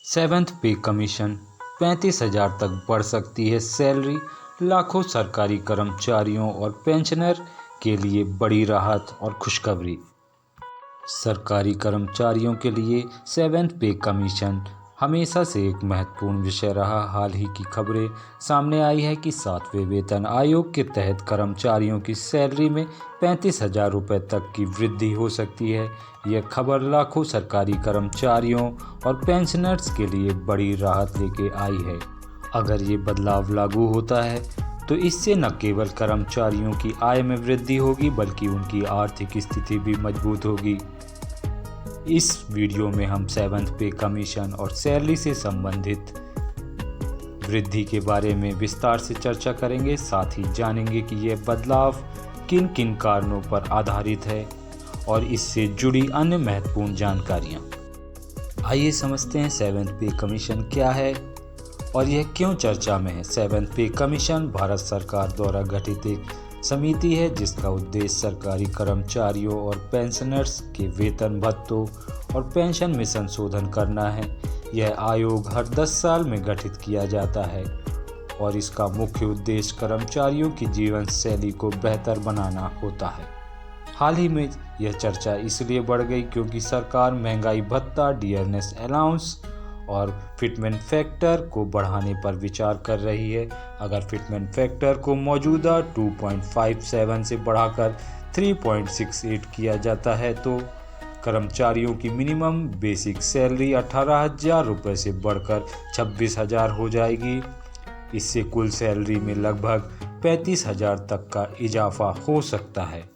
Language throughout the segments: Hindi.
सेवन्थ पे कमीशन 35,000 तक बढ़ सकती है सैलरी। लाखों सरकारी कर्मचारियों और पेंशनर के लिए बड़ी राहत और खुशखबरी। सरकारी कर्मचारियों के लिए सेवन्थ पे कमीशन हमेशा से एक महत्वपूर्ण विषय रहा। हाल ही की खबरें सामने आई है कि 7वें वेतन आयोग के तहत कर्मचारियों की सैलरी में 35,000 रुपये तक की वृद्धि हो सकती है। यह खबर लाखों सरकारी कर्मचारियों और पेंशनर्स के लिए बड़ी राहत लेके आई है। अगर ये बदलाव लागू होता है तो इससे न केवल कर्मचारियों की आय में वृद्धि होगी बल्कि उनकी आर्थिक स्थिति भी मजबूत होगी। इस वीडियो में हम सेवन्थ पे कमीशन और सैलरी से संबंधित वृद्धि के बारे में विस्तार से चर्चा करेंगे। साथ ही जानेंगे कि यह बदलाव किन किन कारणों पर आधारित है और इससे जुड़ी अन्य महत्वपूर्ण जानकारियाँ। आइए समझते हैं सेवन्थ पे कमीशन क्या है और यह क्यों चर्चा में है। सेवन्थ पे कमीशन भारत सरकार द्वारा गठित एक समिति है जिसका उद्देश्य सरकारी कर्मचारियों और पेंशनर्स के वेतन भत्तों और पेंशन में संशोधन करना है। यह आयोग हर 10 साल में गठित किया जाता है और इसका मुख्य उद्देश्य कर्मचारियों की जीवन शैली को बेहतर बनाना होता है। हाल ही में यह चर्चा इसलिए बढ़ गई क्योंकि सरकार महंगाई भत्ता, डियरनेस अलाउंस और फिटमेंट फैक्टर को बढ़ाने पर विचार कर रही है। अगर फिटमेंट फैक्टर को मौजूदा 2.57 से बढ़ाकर 3.68 किया जाता है तो कर्मचारियों की मिनिमम बेसिक सैलरी 18,000 रुपये से बढ़कर 26,000 हो जाएगी। इससे कुल सैलरी में लगभग 35,000 तक का इजाफा हो सकता है।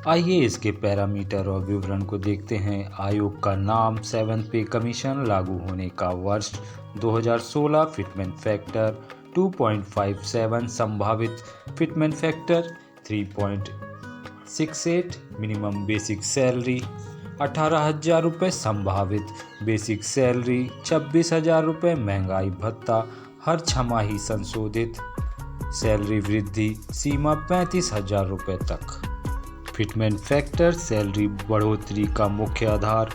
आइए इसके पैरामीटर और विवरण को देखते हैं। आयोग का नाम सेवन्थ पे कमीशन, लागू होने का वर्ष 2016, फिटमेंट फैक्टर 2.57, संभावित fitment factor 3.68, minimum basic salary 18,000 रुपये, संभावित बेसिक सैलरी 26,000 रुपये, महंगाई भत्ता हर छमाही संशोधित, सैलरी वृद्धि सीमा 35,000 रुपये तक। फिटमेंट फैक्टर सैलरी बढ़ोतरी का मुख्य आधार।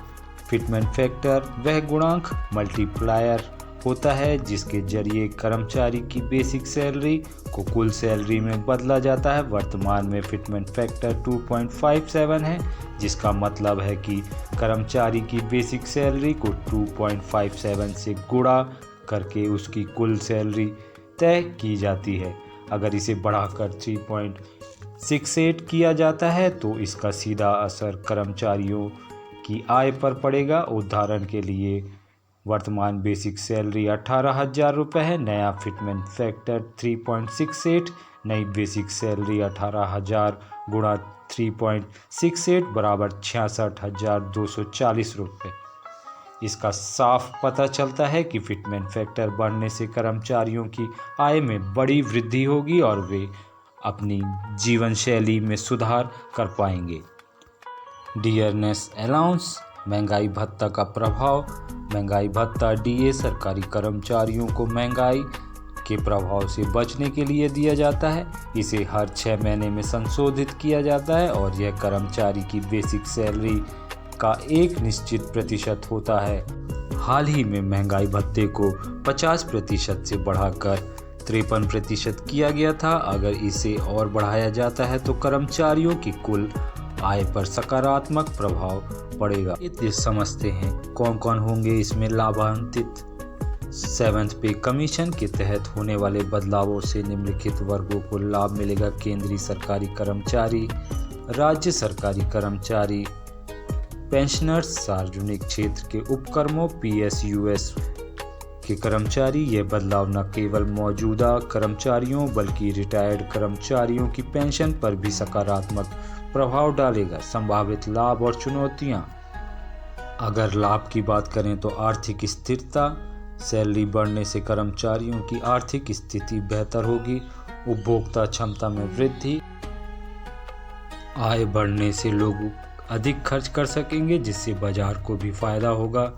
फिटमेंट फैक्टर वह गुणांक मल्टीप्लायर होता है जिसके जरिए कर्मचारी की बेसिक सैलरी को कुल सैलरी में बदला जाता है। वर्तमान में फिटमेंट फैक्टर 2.57 है जिसका मतलब है कि कर्मचारी की बेसिक सैलरी को 2.57 से गुणा करके उसकी कुल सैलरी तय की जाती है। अगर इसे बढ़ाकर 3.68 किया जाता है तो इसका सीधा असर कर्मचारियों की आय पर पड़ेगा। उदाहरण के लिए वर्तमान बेसिक सैलरी 18,000 रुपये है, नया फिटमेंट फैक्टर 3.68, नई बेसिक सैलरी 18,000 गुणा 3.68 बराबर 66,240 रुपये। इसका साफ पता चलता है कि फिटमेंट फैक्टर बढ़ने से कर्मचारियों की आय में बड़ी वृद्धि होगी और वे अपनी जीवन शैली में सुधार कर पाएंगे। डियरनेस अलाउंस, महंगाई भत्ता का प्रभाव। महंगाई भत्ता डीए सरकारी कर्मचारियों को महंगाई के प्रभाव से बचने के लिए दिया जाता है। इसे हर 6 महीने में संशोधित किया जाता है और यह कर्मचारी की बेसिक सैलरी का एक निश्चित प्रतिशत होता है। हाल ही में महंगाई भत्ते को 50% से बढ़ाकर 53% किया गया था। अगर इसे और बढ़ाया जाता है तो कर्मचारियों की कुल आय पर सकारात्मक प्रभाव पड़ेगा। ये समझते हैं कौन कौन होंगे इसमें लाभान्वित। सेवन्थ पे कमीशन के तहत होने वाले बदलावों से निम्नलिखित वर्गों को लाभ मिलेगा। केंद्रीय सरकारी कर्मचारी, राज्य सरकारी कर्मचारी, पेंशनर्स, सार्वजनिक क्षेत्र के उपक्रमों PSUs के कर्मचारी। यह बदलाव न केवल मौजूदा कर्मचारियों बल्कि रिटायर्ड कर्मचारियों की पेंशन पर भी सकारात्मक प्रभाव डालेगा। संभावित लाभ और चुनौतियां। अगर लाभ की बात करें तो आर्थिक स्थिरता, सैलरी बढ़ने से कर्मचारियों की आर्थिक स्थिति बेहतर होगी। उपभोक्ता क्षमता में वृद्धि, आय बढ़ने से लोग अधिक खर्च कर सकेंगे जिससे बाजार को भी फायदा होगा।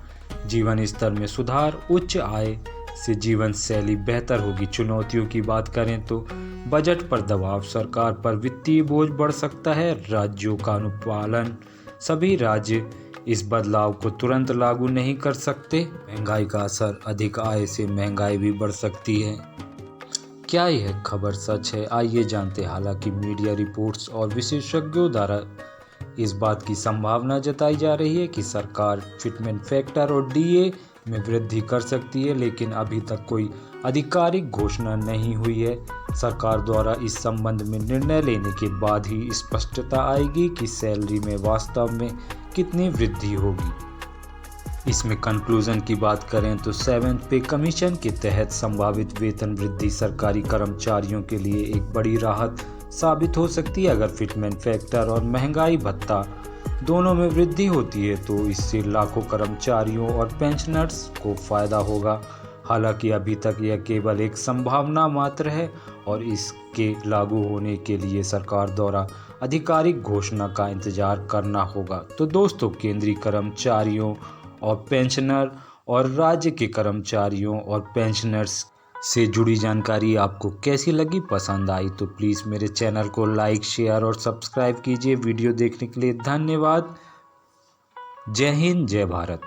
जीवन स्तर में सुधार, उच्च आय से जीवन शैली बेहतर होगी। चुनौतियों की बात करें तो बजट पर दबाव, सरकार पर वित्तीय बोझ बढ़ सकता है। राज्यों का अनुपालन, सभी राज्य इस बदलाव को तुरंत लागू नहीं कर सकते। महंगाई का असर, अधिक आय से महंगाई भी बढ़ सकती है। क्या यह खबर सच है? आइए जानते हैं। हालांकि मीडिया रिपोर्ट्स और विशेषज्ञों द्वारा इस बात की संभावना जताई जा रही है कि सरकार फिटमेंट फैक्टर और डीए में वृद्धि कर सकती है, लेकिन अभी तक कोई आधिकारिक घोषणा नहीं हुई है। सरकार द्वारा इस संबंध में निर्णय लेने के बाद ही स्पष्टता आएगी कि सैलरी में वास्तव में कितनी वृद्धि होगी। इसमें कंक्लूजन की बात करें तो 7th पे कमीशन के तहत संभावित वेतन वृद्धि सरकारी कर्मचारियों के लिए एक बड़ी राहत साबित हो सकती है। अगर फिटमेंट फैक्टर और महंगाई भत्ता दोनों में वृद्धि होती है तो इससे लाखों कर्मचारियों और पेंशनर्स को फायदा होगा। हालांकि अभी तक यह केवल एक संभावना मात्र है और इसके लागू होने के लिए सरकार द्वारा आधिकारिक घोषणा का इंतजार करना होगा। तो दोस्तों, केंद्रीय कर्मचारियों और पेंशनर और राज्य के कर्मचारियों और पेंशनर्स से जुड़ी जानकारी आपको कैसी लगी? पसंद आई तो प्लीज़ मेरे चैनल को लाइक, शेयर और सब्सक्राइब कीजिए। वीडियो देखने के लिए धन्यवाद। जय हिंद, जय भारत।